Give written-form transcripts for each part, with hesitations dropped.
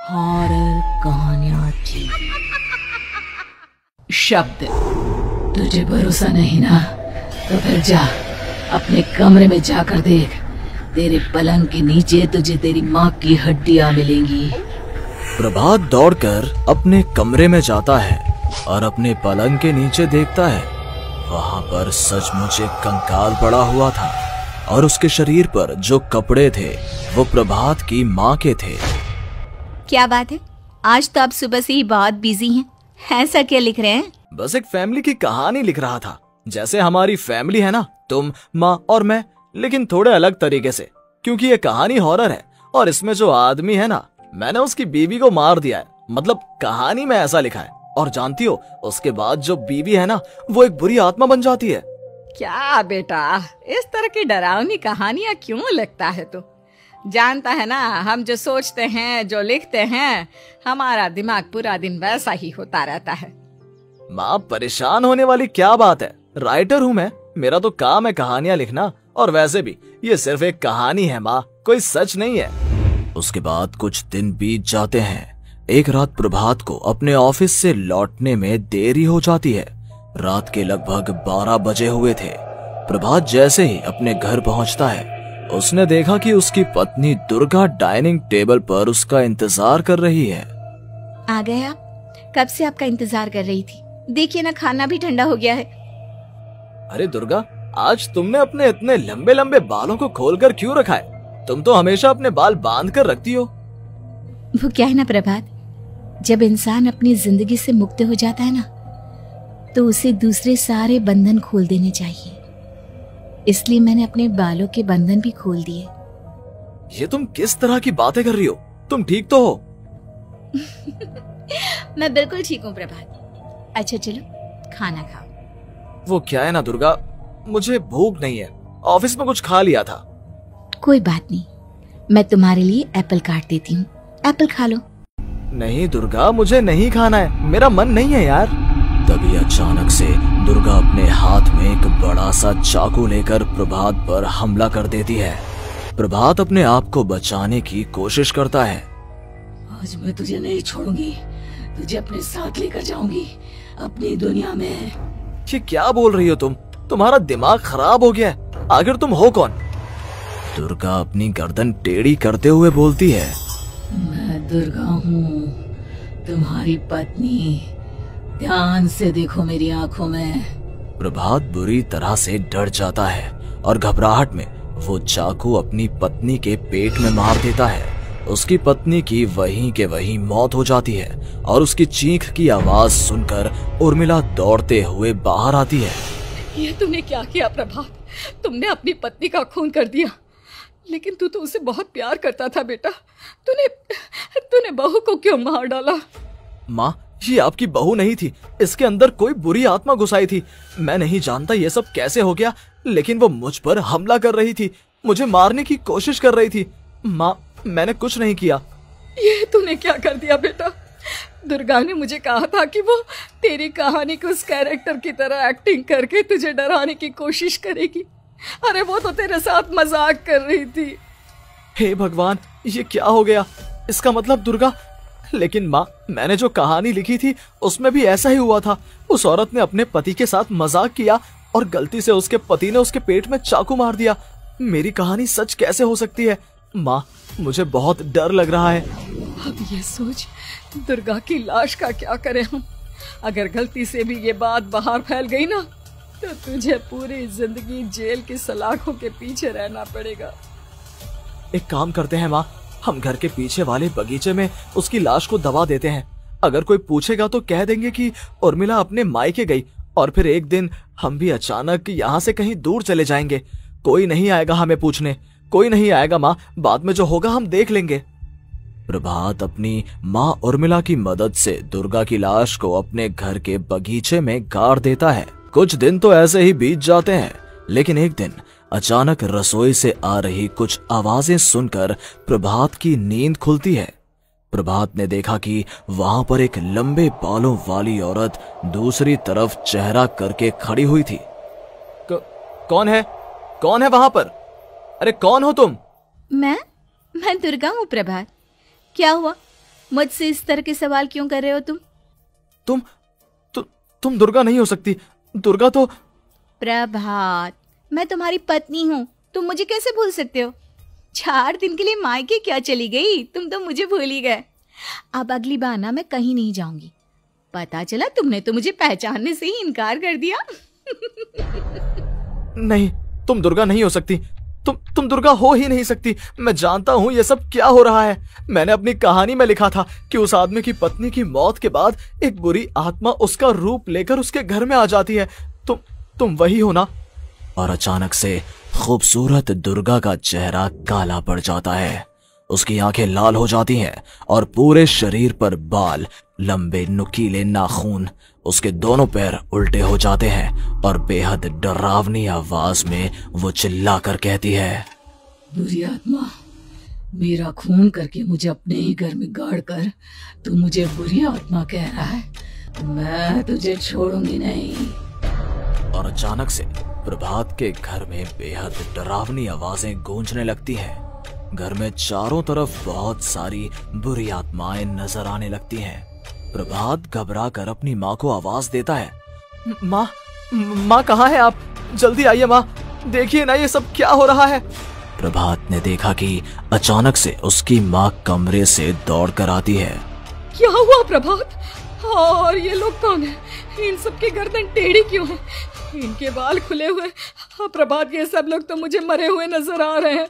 Horror कहानियां TV. शब्द, तुझे भरोसा नहीं ना तो फिर जा अपने कमरे में जाकर देख। तेरे पलंग के नीचे तुझे तेरी माँ की हड्डियां मिलेंगी। प्रभात दौड़कर अपने कमरे में जाता है और अपने पलंग के नीचे देखता है। वहां पर सचमुच एक कंकाल पड़ा हुआ था और उसके शरीर पर जो कपड़े थे वो प्रभात की माँ के थे। क्या बात है, आज तो आप सुबह से ही बहुत बिजी हैं। ऐसा क्या लिख रहे हैं? बस एक फैमिली की कहानी लिख रहा था। जैसे हमारी फैमिली है ना, तुम, माँ और मैं, लेकिन थोड़े अलग तरीके से, क्योंकि ये कहानी हॉरर है और इसमें जो आदमी है ना, मैंने उसकी बीवी को मार दिया है। मतलब कहानी में ऐसा लिखा है। और जानती हो, उसके बाद जो बीवी है ना, वो एक बुरी आत्मा बन जाती है। क्या बेटा, इस तरह की डरावनी कहानियां क्यों लिखता है तू? जानता है ना, हम जो सोचते हैं, जो लिखते हैं, हमारा दिमाग पूरा दिन वैसा ही होता रहता है। माँ, परेशान होने वाली क्या बात है? राइटर हूँ मैं, मेरा तो काम है कहानियां लिखना। और वैसे भी ये सिर्फ एक कहानी है माँ, कोई सच नहीं है। उसके बाद कुछ दिन बीत जाते हैं। एक रात प्रभात को अपने ऑफिस से लौटने में देरी हो जाती है। रात के लगभग 12 बजे हुए थे। प्रभात जैसे ही अपने घर पहुंचता है, उसने देखा कि उसकी पत्नी दुर्गा डाइनिंग टेबल पर उसका इंतजार कर रही है। आ गए आप? कब से आपका इंतजार कर रही थी। देखिए ना, खाना भी ठंडा हो गया है। अरे दुर्गा, आज तुमने अपने इतने लंबे लंबे बालों को खोलकर क्यों रखा है? तुम तो हमेशा अपने बाल बांध कर रखती हो। वो क्या है ना प्रभात, जब इंसान अपनी जिंदगी से मुक्त हो जाता है ना, तो उसे दूसरे सारे बंधन खोल देने चाहिए। इसलिए मैंने अपने बालों के बंधन भी खोल दिए। ये तुम किस तरह की बातें कर रही हो? तुम ठीक तो हो? मैं बिल्कुल ठीक हूँ प्रभात। अच्छा चलो खाना खाओ। वो क्या है ना दुर्गा, मुझे भूख नहीं है। ऑफिस में कुछ खा लिया था। कोई बात नहीं, मैं तुम्हारे लिए एप्पल काट देती हूँ, एप्पल खा लो। नहीं दुर्गा, मुझे नहीं खाना है, मेरा मन नहीं है यार। तभी अचानक से दुर्गा अपने हाथ में एक बड़ा सा चाकू लेकर प्रभात पर हमला कर देती है। प्रभात अपने आप को बचाने की कोशिश करता है। आज मैं तुझे नहीं छोड़ूंगी, तुझे अपने साथ लेकर जाऊंगी अपनी दुनिया में। ये क्या बोल रही हो तुम? तुम्हारा दिमाग खराब हो गया है। आखिर तुम हो कौन? दुर्गा अपनी गर्दन टेढ़ी करते हुए बोलती है। मैं दुर्गा हूँ, तुम्हारी पत्नी। ध्यान से देखो मेरी आंखों में। प्रभात बुरी तरह से डर जाता है और घबराहट में वो चाकू अपनी पत्नी के पेट में मार देता है। उसकी पत्नी की वहीं के वहीं मौत हो जाती है और उसकी चीख की आवाज सुनकर उर्मिला दौड़ते हुए बाहर आती है। ये तूने क्या किया प्रभात? तुमने अपनी पत्नी का खून कर दिया। लेकिन तू तो उसे बहुत प्यार करता था बेटा। तूने बहू को क्यों मार डाला? माँ, ये आपकी बहू नहीं थी, इसके अंदर कोई बुरी आत्मा घुसाई थी। मैं नहीं जानता ये सब कैसे हो गया, लेकिन वो मुझ पर हमला कर रही थी, मुझे मारने की कोशिश कर रही थी। माँ, मैंने कुछ नहीं किया। ये तूने क्या कर दिया बेटा? दुर्गा ने मुझे कहा था कि वो तेरी कहानी को उस कैरेक्टर की तरह एक्टिंग करके तुझे डराने की कोशिश करेगी। अरे वो तो तेरे साथ मजाक कर रही थी। हे भगवान, ये क्या हो गया? इसका मतलब दुर्गा। लेकिन माँ, मैंने जो कहानी लिखी थी उसमें भी ऐसा ही हुआ था। उस औरत ने अपने पति के साथ मजाक किया और गलती से उसके पति ने उसके पेट में चाकू मार दिया। मेरी कहानी सच कैसे हो सकती है? माँ, मुझे बहुत डर लग रहा है। अब ये सोच, दुर्गा की लाश का क्या करें हम? अगर गलती से भी ये बात बाहर फैल गई ना, तो तुझे पूरी जिंदगी जेल की सलाखों के पीछे रहना पड़ेगा। एक काम करते हैं माँ, हम घर के पीछे वाले बगीचे में उसकी लाश को दबा देते हैं। अगर कोई पूछेगा तो कह देंगे कि उर्मिला अपने मायके गई और फिर एक दिन हम भी अचानक यहाँ से कहीं दूर चले जाएंगे। कोई नहीं आएगा हमें पूछने, कोई नहीं आएगा माँ, बाद में जो होगा हम देख लेंगे। प्रभात अपनी माँ उर्मिला की मदद से दुर्गा की लाश को अपने घर के बगीचे में गाड़ देता है। कुछ दिन तो ऐसे ही बीत जाते हैं, लेकिन एक दिन अचानक रसोई से आ रही कुछ आवाजें सुनकर प्रभात की नींद खुलती है। प्रभात ने देखा कि वहां पर एक लंबे बालों वाली औरत दूसरी तरफ चेहरा करके खड़ी हुई थी। कौन है? कौन है वहां पर? अरे कौन हो तुम? मैं दुर्गा हूँ प्रभात। क्या हुआ? मुझसे इस तरह के सवाल क्यों कर रहे हो तुम? तुम दुर्गा नहीं हो सकती। दुर्गा तो प्रभात, मैं तुम्हारी पत्नी हूँ, तुम मुझे कैसे भूल सकते हो? 4 दिन के लिए मायके क्या चली गई, तुम तो मुझे भूल ही गए। अब अगली बार ना मैं कहीं नहीं जाऊंगी। पता चला तुमने तो मुझे पहचानने से ही इनकार कर दिया। नहीं, तुम दुर्गा नहीं हो सकती। तुम दुर्गा हो ही नहीं सकती। मैं जानता हूँ ये सब क्या हो रहा है। मैंने अपनी कहानी में लिखा था कि उस आदमी की पत्नी की मौत के बाद एक बुरी आत्मा उसका रूप लेकर उसके घर में आ जाती है। तुम वही हो ना? और अचानक से खूबसूरत दुर्गा का चेहरा काला पड़ जाता है। उसकी आंखें लाल हो जाती हैं और पूरे शरीर पर बाल, लंबे नुकीले नाखून, उसके दोनों पैर उल्टे हो जाते हैं और बेहद डरावनी आवाज में वो चिल्लाकर कहती है, बुरी आत्मा, मेरा खून करके मुझे अपने ही घर में गाड़ कर तू मुझे बुरी आत्मा कह रहा है? मैं तुझे छोड़ूंगी नहीं। और अचानक से प्रभात के घर में बेहद डरावनी आवाजें गूंजने लगती हैं। घर में चारों तरफ बहुत सारी बुरी आत्माएं नजर आने लगती हैं। प्रभात घबरा कर अपनी माँ को आवाज देता है, माँ कहाँ है आप? जल्दी आइए माँ, देखिए ना ये सब क्या हो रहा है। प्रभात ने देखा कि अचानक से उसकी माँ कमरे से दौड़ कर आती है। क्या हुआ प्रभात? और ये लोग कौन है? इन सब की गर्दन टेढ़ी क्यों है? इनके बाल खुले हुए। प्रभात, ये सब लोग तो मुझे मरे हुए नजर आ रहे हैं।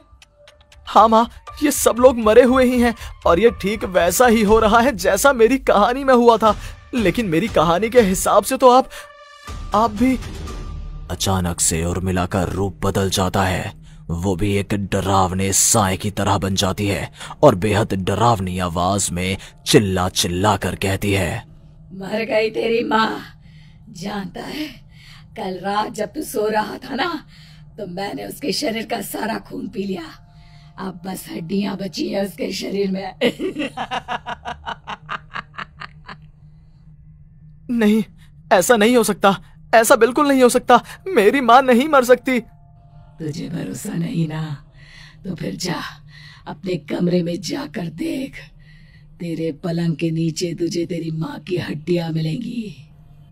हाँ माँ, ये सब लोग मरे हुए ही हैं और ये ठीक वैसा ही हो रहा है जैसा मेरी कहानी में हुआ था। लेकिन मेरी कहानी के हिसाब से तो आप भी। अचानक से उर्मिला का रूप बदल जाता है। वो भी एक डरावने साए की तरह बन जाती है और बेहद डरावनी आवाज में चिल्ला चिल्ला कर कहती है, मर गई तेरी माँ। जानता है, कल रात जब तू सो रहा था ना, तो मैंने उसके शरीर का सारा खून पी लिया। अब बस हड्डियां बची है उसके शरीर में। नहीं, ऐसा नहीं हो सकता। ऐसा बिल्कुल नहीं हो सकता। मेरी माँ नहीं मर सकती। तुझे भरोसा नहीं ना? तो फिर जा, अपने कमरे में जाकर देख। तेरे पलंग के नीचे तुझे तेरी माँ की हड्डियां मिलेंगी।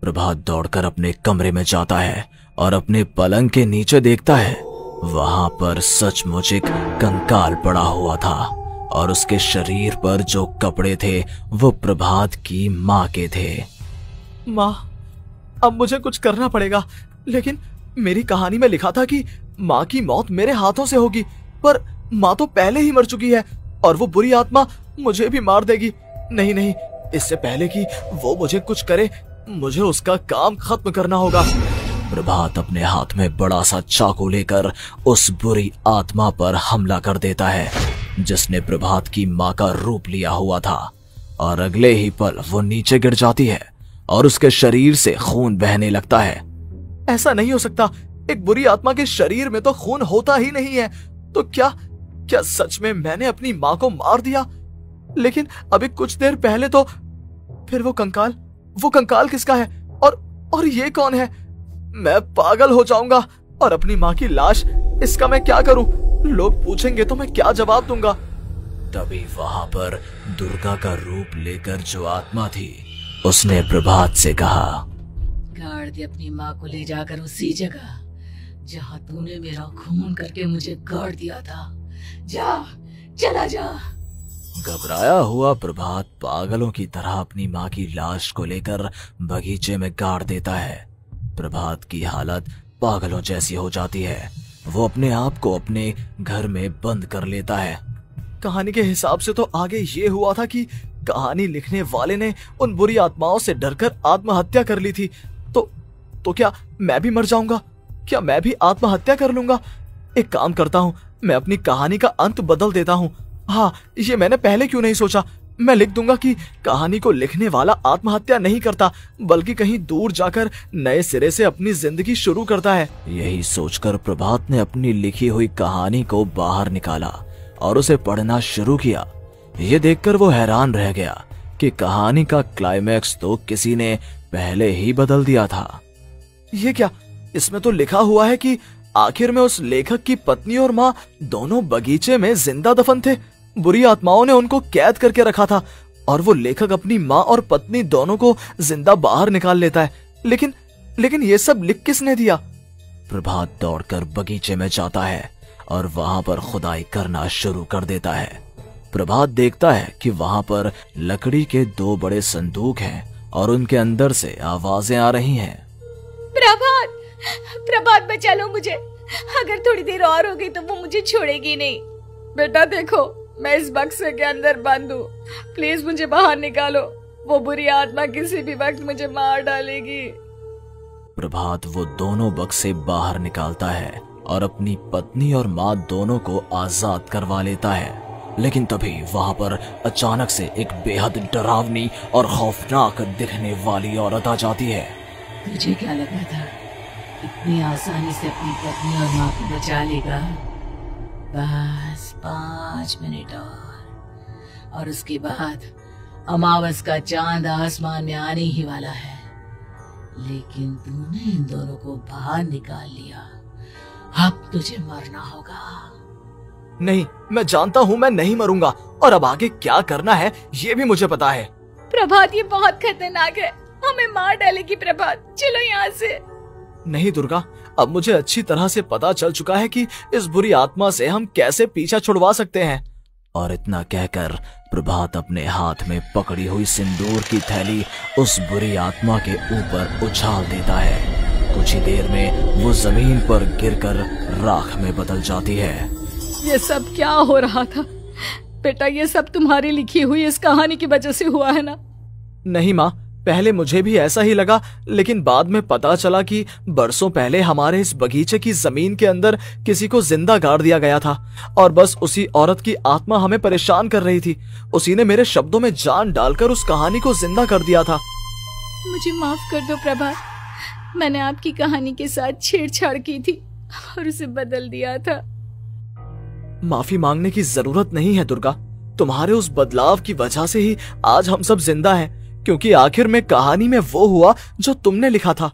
प्रभात दौड़कर अपने कमरे में जाता है और अपने पलंग के नीचे देखता है। वहां पर सचमुच एक कंकाल पड़ा हुआ था और उसके शरीर पर जो कपड़े थे वो प्रभात की माँ के थे। माँ, अब मुझे कुछ करना पड़ेगा। लेकिन मेरी कहानी में लिखा था कि माँ की मौत मेरे हाथों से होगी, पर माँ तो पहले ही मर चुकी है और वो बुरी आत्मा मुझे भी मार देगी। नहीं, इससे पहले कि वो मुझे कुछ करे, मुझे उसका काम खत्म करना होगा। प्रभात अपने हाथ में बड़ा सा चाकू लेकर उस बुरी आत्मा पर हमला कर देता है जिसने प्रभात की माँ का रूप लिया हुआ था, और अगले ही पल वो नीचे गिर जाती है और उसके शरीर से खून बहने लगता है। ऐसा नहीं हो सकता। एक बुरी आत्मा के शरीर में तो खून होता ही नहीं है। तो क्या सच में मैंने अपनी माँ को मार दिया? लेकिन अभी कुछ देर पहले तो फिर वो कंकाल किसका है? और ये कौन है? मैं पागल हो जाऊंगा। और अपनी माँ की लाश, इसका मैं क्या करूं? लोग पूछेंगे तो मैं क्या जवाब दूंगा? तभी वहां पर दुर्गा का रूप लेकर जो आत्मा थी उसने प्रभात से कहा, गाड़ दे अपनी माँ को ले जाकर उसी जगह जहाँ तूने मेरा खून करके मुझे गाड़ दिया था। जा, चला जा। घबराया हुआ प्रभात पागलों की तरह अपनी माँ की लाश को लेकर बगीचे में गाड़ देता है। प्रभात की हालत पागलों जैसी हो जाती है। वो अपने आप को अपने घर में बंद कर लेता है। कहानी के हिसाब से तो आगे ये हुआ था कि कहानी लिखने वाले ने उन बुरी आत्माओं से डरकर आत्महत्या कर ली थी। तो क्या मैं भी मर जाऊंगा? क्या मैं भी आत्महत्या कर लूंगा? एक काम करता हूँ, मैं अपनी कहानी का अंत बदल देता हूँ। हाँ, ये मैंने पहले क्यों नहीं सोचा। मैं लिख दूंगा कि कहानी को लिखने वाला आत्महत्या नहीं करता, बल्कि कहीं दूर जाकर नए सिरे से अपनी जिंदगी शुरू करता है। यही सोचकर प्रभात ने अपनी लिखी हुई कहानी को बाहर निकाला और उसे पढ़ना शुरू किया। ये देखकर वो हैरान रह गया कि कहानी का क्लाइमैक्स तो किसी ने पहले ही बदल दिया था। ये क्या? इसमें तो लिखा हुआ है कि आखिर में उस लेखक की पत्नी और माँ दोनों बगीचे में जिंदा दफन थे। बुरी आत्माओं ने उनको कैद करके रखा था और वो लेखक अपनी माँ और पत्नी दोनों को जिंदा बाहर निकाल लेता है। लेकिन ये सब लिख किसने दिया? प्रभात दौड़कर बगीचे में जाता है और वहां पर खुदाई करना शुरू कर देता है। प्रभात देखता है कि वहां पर लकड़ी के 2 बड़े संदूक हैं और उनके अंदर से आवाजें आ रही हैं। प्रभात बचा लो मुझे, अगर थोड़ी देर और हो गई तो वो मुझे छोड़ेगी नहीं। बेटा देखो, मैं इस बक्से के अंदर बंद हूँ, प्लीज मुझे बाहर निकालो, वो बुरी आत्मा किसी भी वक्त मुझे मार डालेगी। प्रभात वो दोनों बक्से बाहर निकालता है और अपनी पत्नी और माँ दोनों को आजाद करवा लेता है। लेकिन तभी वहां पर अचानक से एक बेहद डरावनी और खौफनाक दिखने वाली औरत आ जाती है। तुझे क्या लगा था इतनी आसानी से अपनी पत्नी और माँ को बचा लेगा? बस 5 मिनट और उसके बाद अमावस का चांद आसमान में आने ही वाला है। लेकिन तूने इन दोनों को बाहर निकाल लिया, अब तुझे मरना होगा। नहीं, मैं जानता हूँ मैं नहीं मरूंगा, और अब आगे क्या करना है ये भी मुझे पता है। प्रभात, ये बहुत खतरनाक है, हमें मार डालेगी प्रभात, चलो यहाँ से। नहीं दुर्गा, अब मुझे अच्छी तरह से पता चल चुका है कि इस बुरी आत्मा से हम कैसे पीछा छुड़वा सकते हैं। और इतना कहकर प्रभात अपने हाथ में पकड़ी हुई सिंदूर की थैली उस बुरी आत्मा के ऊपर उछाल देता है। कुछ ही देर में वो जमीन पर गिरकर राख में बदल जाती है। ये सब क्या हो रहा था बेटा? ये सब तुम्हारी लिखी हुई इस कहानी की वजह से हुआ है ना? नहीं माँ, पहले मुझे भी ऐसा ही लगा, लेकिन बाद में पता चला कि बरसों पहले हमारे इस बगीचे की जमीन के अंदर किसी को जिंदा गाड़ दिया गया था और बस उसी औरत की आत्मा हमें परेशान कर रही थी। उसी ने मेरे शब्दों में जान डालकर उस कहानी को जिंदा कर दिया था। मुझे माफ कर दो प्रभात, मैंने आपकी कहानी के साथ छेड़छाड़ की थी और उसे बदल दिया था। माफी मांगने की जरूरत नहीं है दुर्गा, तुम्हारे उस बदलाव की वजह से ही आज हम सब जिंदा हैं, क्योंकि आखिर में कहानी में वो हुआ जो तुमने लिखा था।